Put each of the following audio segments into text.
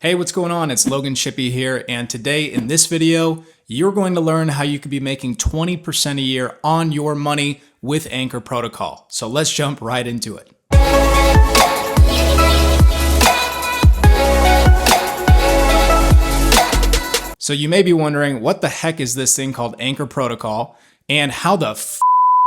Hey, what's going on? It's Logan Shippy here, and today in this video, you're going to learn how you could be making 20% a year on your money with Anchor Protocol. So let's jump right into it. So you may be wondering, what the heck is this thing called Anchor Protocol, and how the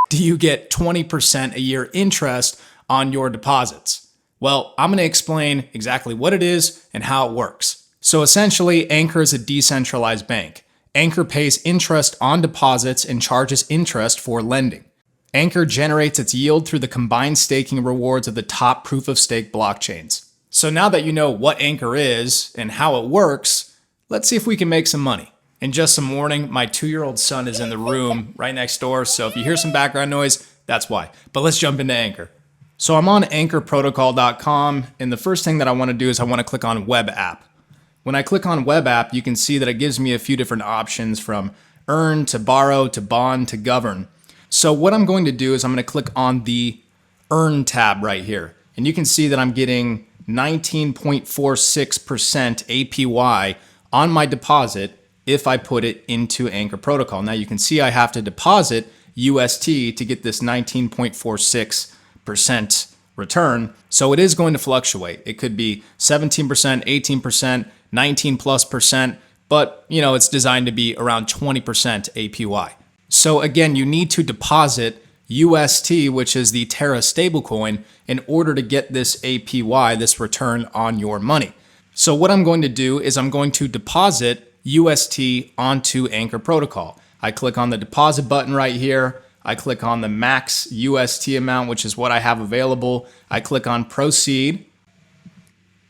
do you get 20% a year interest on your deposits? Well, I'm going to explain exactly what it is and how it works. So essentially, Anchor is a decentralized bank. Anchor pays interest on deposits and charges interest for lending. Anchor generates its yield through the combined staking rewards of the top proof-of-stake blockchains. So now that you know what Anchor is and how it works, let's see if we can make some money. And just some warning, my 2-year-old son is in the room right next door, so if you hear some background noise, that's why. But let's jump into Anchor. So I'm on anchorprotocol.com, and the first thing that I want to do is I want to click on Web App. When I click on Web App, you can see that it gives me a few different options from earn to borrow to bond to govern. So what I'm going to do is I'm going to click on the earn tab right here. And you can see that I'm getting 19.46% APY on my deposit if I put it into Anchor Protocol. Now you can see I have to deposit UST to get this 19.46% return. So it is going to fluctuate. It could be 17%, 18%, 19+%, but it's designed to be around 20% APY. So again, you need to deposit UST, which is the Terra stablecoin, in order to get this APY, this return on your money. So what I'm going to do is I'm going to deposit UST onto Anchor Protocol. I click on the deposit button right here. I click on the max UST amount, which is what I have available. I click on proceed,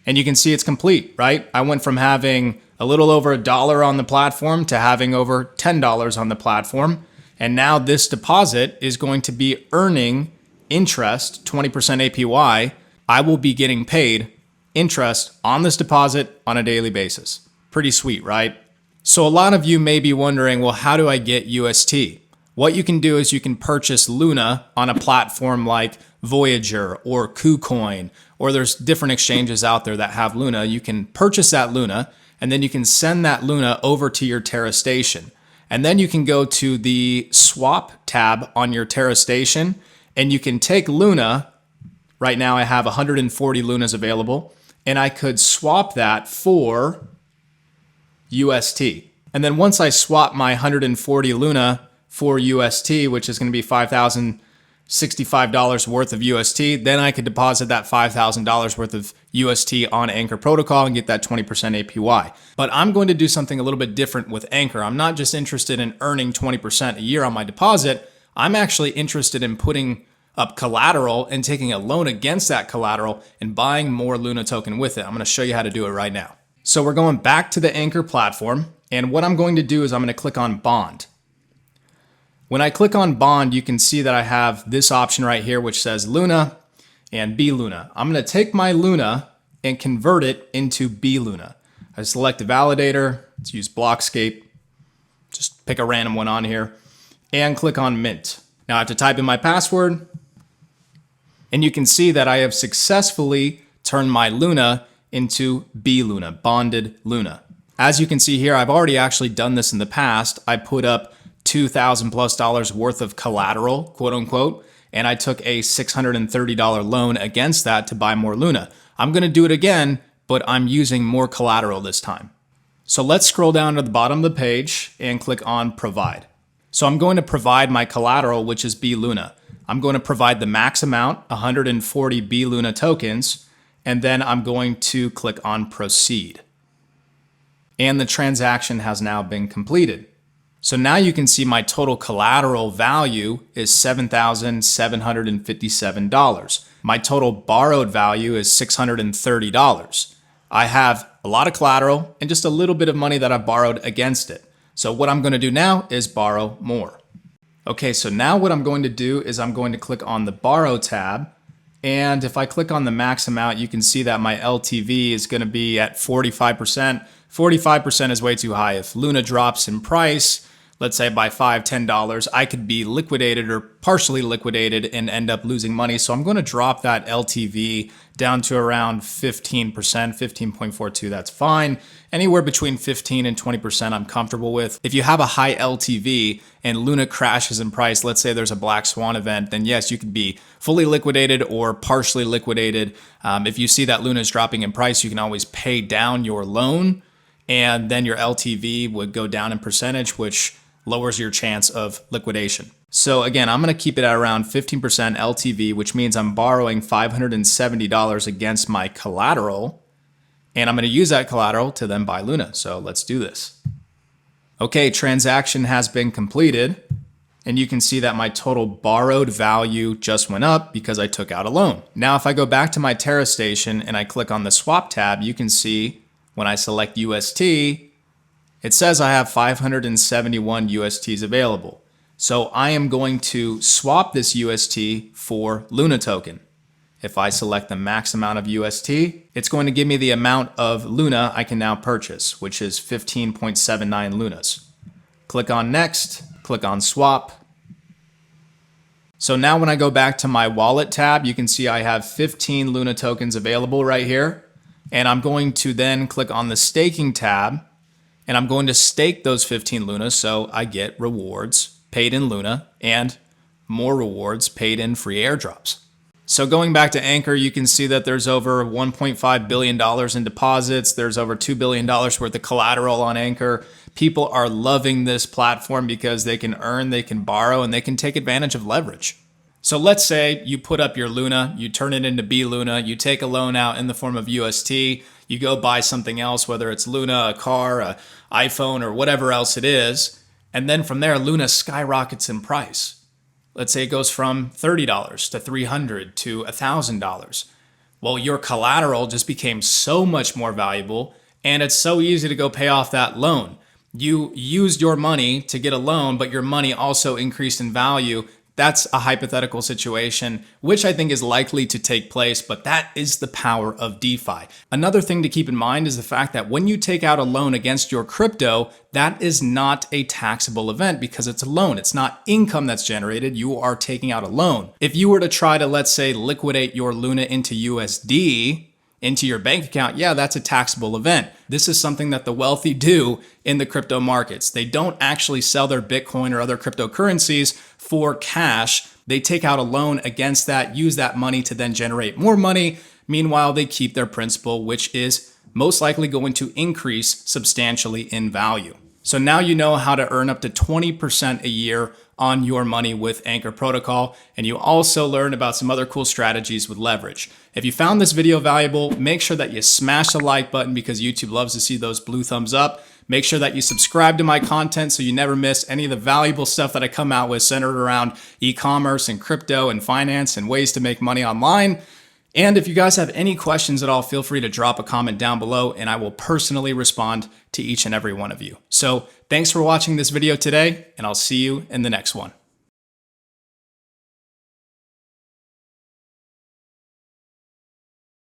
and you can see it's complete, right? I went from having a little over $1 on the platform to having over $10 on the platform. And now this deposit is going to be earning interest, 20% APY. I will be getting paid interest on this deposit on a daily basis. Pretty sweet, right? So a lot of you may be wondering, well, how do I get UST? What you can do is you can purchase Luna on a platform like Voyager or KuCoin, or there's different exchanges out there that have Luna. You can purchase that Luna, and then you can send that Luna over to your Terra station. And then you can go to the swap tab on your Terra station, and you can take Luna. Right now I have 140 Lunas available, and I could swap that for UST. And then once I swap my 140 Luna for UST, which is going to be $5,065 worth of UST, then I could deposit that $5,000 worth of UST on Anchor Protocol and get that 20% APY. But I'm going to do something a little bit different with Anchor. I'm not just interested in earning 20% a year on my deposit. I'm actually interested in putting up collateral and taking a loan against that collateral and buying more Luna token with it. I'm going to show you how to do it right now. So we're going back to the Anchor platform, and what I'm going to do is I'm going to click on Bond. When I click on Bond, you can see that I have this option right here, which says Luna and bLuna. I'm going to take my Luna and convert it into bLuna. I select a validator. Let's use Blockscape. Just pick a random one on here and click on Mint. Now I have to type in my password, and you can see that I have successfully turned my Luna into bLuna, bonded Luna. As you can see here, I've already actually done this in the past. I put up $2,000+ worth of collateral, quote unquote, and I took a $630 loan against that to buy more Luna. I'm going to do it again, but I'm using more collateral this time. So let's scroll down to the bottom of the page and click on Provide. So I'm going to provide my collateral, which is bLuna. I'm going to provide the max amount, 140 bLuna tokens, and then I'm going to click on Proceed. And the transaction has now been completed. So now you can see my total collateral value is $7,757. My total borrowed value is $630. I have a lot of collateral and just a little bit of money that I borrowed against it. So what I'm going to do now is borrow more. Okay, so now what I'm going to do is I'm going to click on the Borrow tab. And if I click on the max amount, you can see that my LTV is going to be at 45%. 45% is way too high. If Luna drops in price, let's say by $5, $10, I could be liquidated or partially liquidated and end up losing money. So I'm going to drop that LTV down to around 15%, 15.42. That's fine. Anywhere between 15 and 20% I'm comfortable with. If you have a high LTV and Luna crashes in price, let's say there's a black swan event, then yes, you could be fully liquidated or partially liquidated. If you see that Luna is dropping in price, you can always pay down your loan, and then your LTV would go down in percentage, which lowers your chance of liquidation. So again, I'm going to keep it at around 15% LTV, which means I'm borrowing $570 against my collateral, and I'm going to use that collateral to then buy Luna. So let's do this. Okay, transaction has been completed, and you can see that my total borrowed value just went up because I took out a loan. Now, if I go back to my Terra station and I click on the swap tab, you can see when I select UST, it says I have 571 USTs available. So I am going to swap this UST for Luna token. If I select the max amount of UST, it's going to give me the amount of Luna I can now purchase, which is 15.79 Lunas. Click on next, click on swap. So now when I go back to my wallet tab, you can see I have 15 Luna tokens available right here. And I'm going to then click on the staking tab, and I'm going to stake those 15 Lunas so I get rewards paid in Luna and more rewards paid in free airdrops. So going back to Anchor, you can see that there's over $1.5 billion in deposits. There's over $2 billion worth of collateral on Anchor. People are loving this platform because they can earn, they can borrow, and they can take advantage of leverage. So let's say you put up your Luna, you turn it into bLuna, you take a loan out in the form of UST, you go buy something else, whether it's Luna, a car, an iPhone, or whatever else it is, and then from there, Luna skyrockets in price. Let's say it goes from $30 to $300 to $1,000. Well, your collateral just became so much more valuable, and it's so easy to go pay off that loan. You used your money to get a loan, but your money also increased in value. That's a hypothetical situation, which I think is likely to take place, but that is the power of DeFi. Another thing to keep in mind is the fact that when you take out a loan against your crypto, that is not a taxable event because it's a loan. It's not income that's generated. You are taking out a loan. If you were to try to, let's say, liquidate your Luna into USD, into your bank account, yeah, that's a taxable event. This is something that the wealthy do in the crypto markets. They don't actually sell their Bitcoin or other cryptocurrencies for cash. They take out a loan against that, use that money to then generate more money. Meanwhile, they keep their principal, which is most likely going to increase substantially in value. So now you know how to earn up to 20% a year on your money with Anchor Protocol, and you also learned about some other cool strategies with leverage. If you found this video valuable, make sure that you smash the like button because YouTube loves to see those blue thumbs up. Make sure that you subscribe to my content so you never miss any of the valuable stuff that I come out with centered around e-commerce and crypto and finance and ways to make money online. And if you guys have any questions at all, feel free to drop a comment down below and I will personally respond to each and every one of you. So thanks for watching this video today, and I'll see you in the next one.